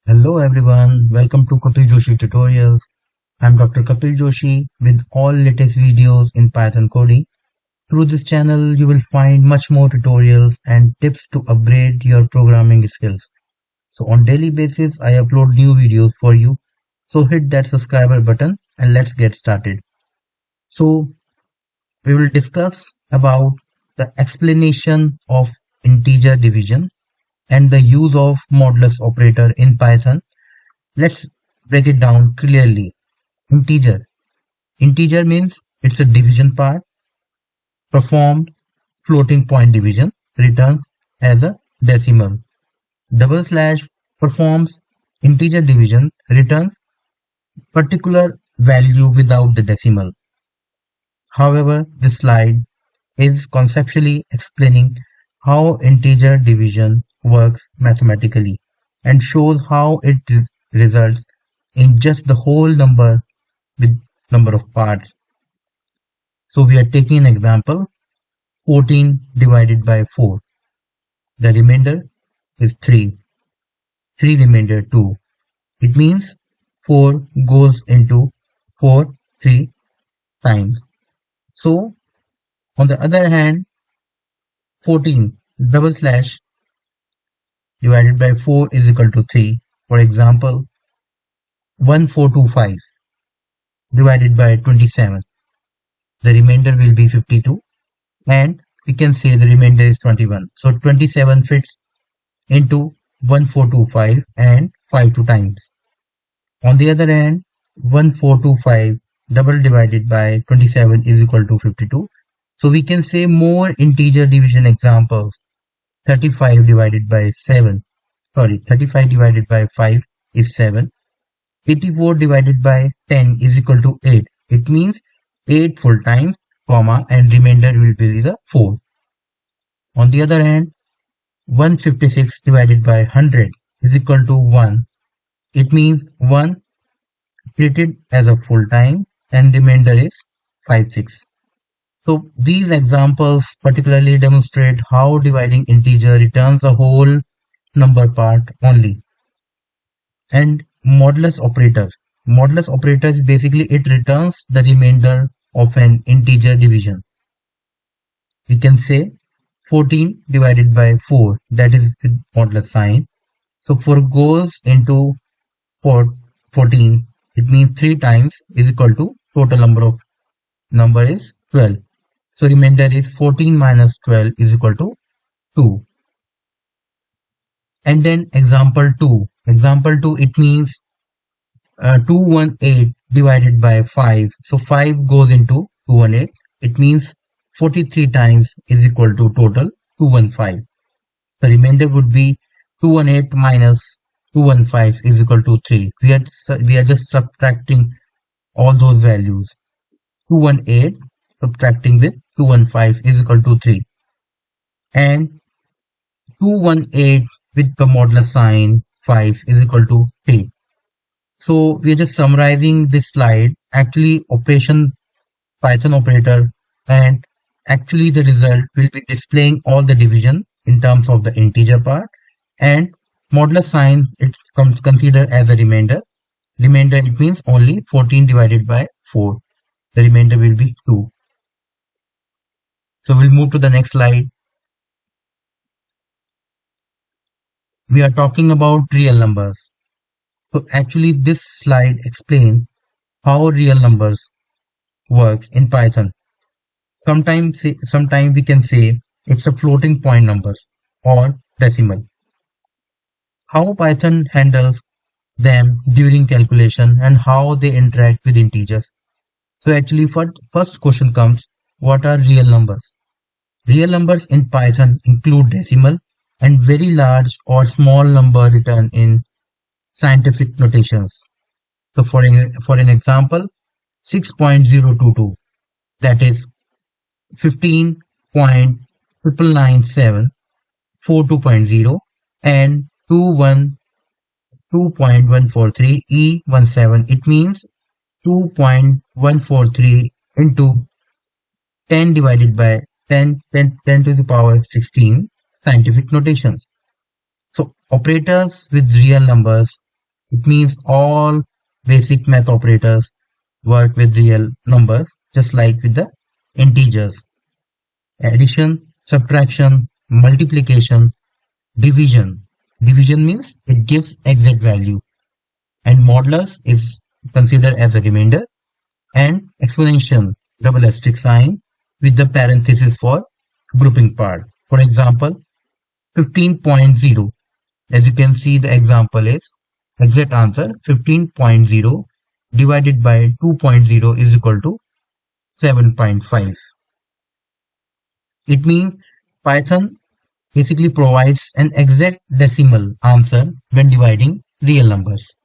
Hello everyone, welcome to Kapil Joshi tutorials. I'm Dr. Kapil Joshi with all latest videos in Python coding. Through this channel, you will find much more tutorials and tips to upgrade your programming skills. So on daily basis, I upload new videos for you. So hit that subscriber button and let's get started. So we will discuss about the explanation of integer division and the use of modulus operator in Python. Let's break it down clearly. Integer. Integer means it's a division part, performs floating point division, returns as a decimal. Double slash performs integer division, returns particular value without the decimal. However, this slide is conceptually explaining how integer division works mathematically and shows how it results in just the whole number with number of parts. So we are taking an example, 14 divided by 4. The remainder is 3. 3 remainder 2. It means 4 goes into 4 3 times. So on the other hand, 14 double slash divided by 4 is equal to 3. For example, 1425 divided by 27. The remainder will be 52 and we can say the remainder is 21. So 27 fits into 1425 and 5 two times. On the other hand, 1425 double divided by 27 is equal to 52. So we can say more integer division examples. 35 divided by 7. 35 divided by 5 is 7. 84 divided by 10 is equal to 8. It means 8 full times, comma, and remainder will be the 4. On the other hand, 156 divided by 100 is equal to 1. It means 1 treated as a full time and remainder is 5/6. So these examples particularly demonstrate how dividing integer returns a whole number part only. And modulus operator. Modulus operator is basically it returns the remainder of an integer division. We can say 14 divided by 4, that is with modulus sign. So 4 goes into 14, it means 3 times is equal to total number is 12. So remainder is 14 minus 12 is equal to 2. And then example 2. Example 2, it means 218 divided by 5. So 5 goes into 218. It means 43 times is equal to total 215. The remainder would be 218 minus 215 is equal to 3. We are just subtracting all those values. 218 subtracting with 215 is equal to 3. And 218 with the modulus sign 5 is equal to 3. So we are just summarizing this slide. Actually, operation Python operator and actually the result will be displaying all the division in terms of the integer part, and modulus sign it comes considered as a remainder. Remainder it means only 14 divided by 4. The remainder will be 2. So we'll move to the next slide. We are talking about real numbers. So actually this slide explains how real numbers works in Python. Sometimes we can say it's a floating point numbers or decimal. How Python handles them during calculation and how they interact with integers. So actually first question comes, what are real numbers? Real numbers in Python include decimal and very large or small number written in scientific notations. So for an example, 6.022, that is 15.997 42.0 and 2.143 E17. It means 2.143 into 10 divided by 10 to the power 16 scientific notations. So operators with real numbers It means all basic math operators work with real numbers, just like with the integers. Addition, subtraction, multiplication, division. Division means it gives exact value, and modulus is considered as a remainder, and exponential, double asterisk sign with the parenthesis for grouping part. For example, 15.0. As you can see, the example is exact answer 15.0 divided by 2.0 is equal to 7.5. It means Python basically provides an exact decimal answer when dividing real numbers.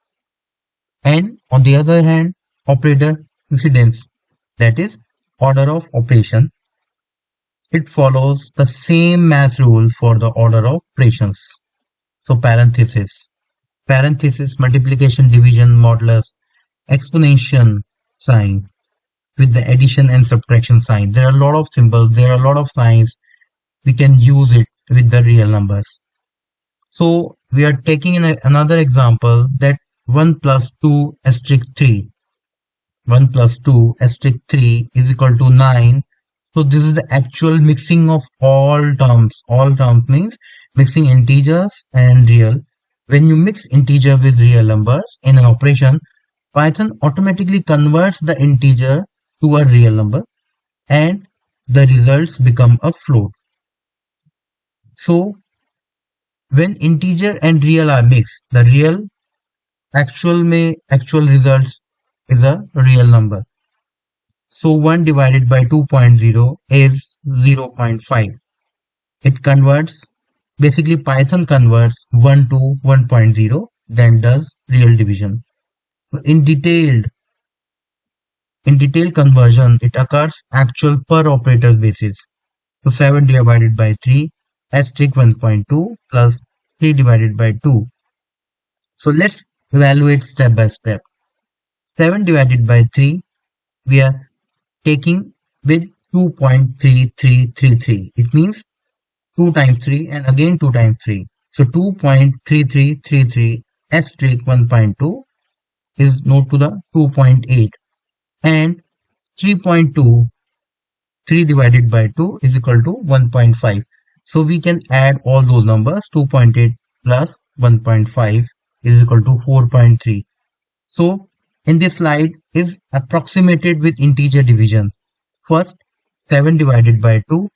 And on the other hand, operator precedence, that is order of operation, it follows the same math rule for the order of operations. So parenthesis, multiplication, division, modulus, exponential sign with the addition and subtraction sign. There are a lot of symbols, there are a lot of signs. We can use it with the real numbers. So we are taking another example, that 1 plus 2 asterisk 3. 1 plus 2 asterisk 3 is equal to 9. So this is the actual mixing of all terms. All terms means mixing integers and real. When you mix integer with real numbers in an operation, Python automatically converts the integer to a real number and the results become a float. So when integer and real are mixed, the real actual results is a real number. So 1 divided by 2.0 is 0.5. It converts, basically Python converts 1 to 1.0, then does real division. So in detailed conversion, it occurs actual per operator basis. So 7 divided by 3 asterisk 1.2 plus 3 divided by 2. So let's evaluate step by step. 7 divided by 3, we are taking with 2.3333. It means 2 times 3 and again 2 times 3. So 2.3333 asterisk 1.2 is not to the 2.8, and 3.2, 3 divided by 2 is equal to 1.5. So we can add all those numbers. 2.8 plus 1.5 is equal to 4.3. So in this slide is approximated with integer division. First, 7 divided by 2,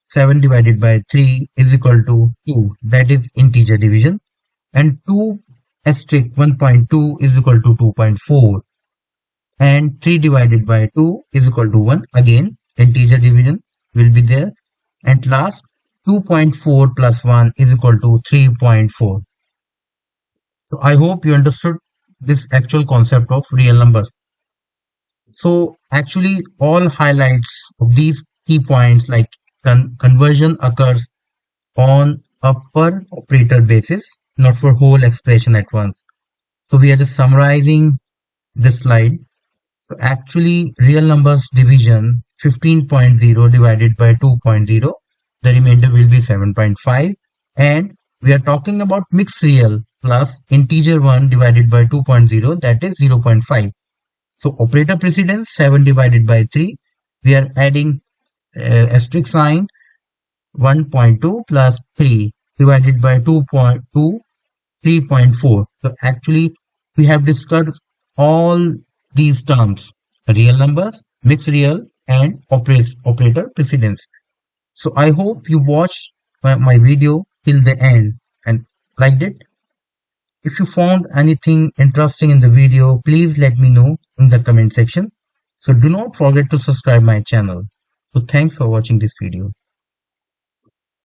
7 divided by 3 is equal to 2. That is integer division. And 2 asterisk 1.2 is equal to 2.4. And 3 divided by 2 is equal to 1. Again, integer division will be there. And last, 2.4 plus 1 is equal to 3.4. So I hope you understood this actual concept of real numbers. So actually all highlights of these key points, like conversion occurs on a per operator basis, not for whole expression at once. So we are just summarizing this slide. So actually real numbers division 15.0 divided by 2.0, the remainder will be 7.5, and we are talking about mixed real plus integer 1 divided by 2.0, that is 0.5. So operator precedence 7 divided by 3, we are adding asterisk sign 1.2 plus 3 divided by 2.2, 3.4. So actually we have discussed all these terms: real numbers, mixed real, and operator precedence. So I hope you watched my video till the end and liked it. If you found anything interesting in the video, please let me know in the comment section. So do not forget to subscribe my channel. So thanks for watching this video.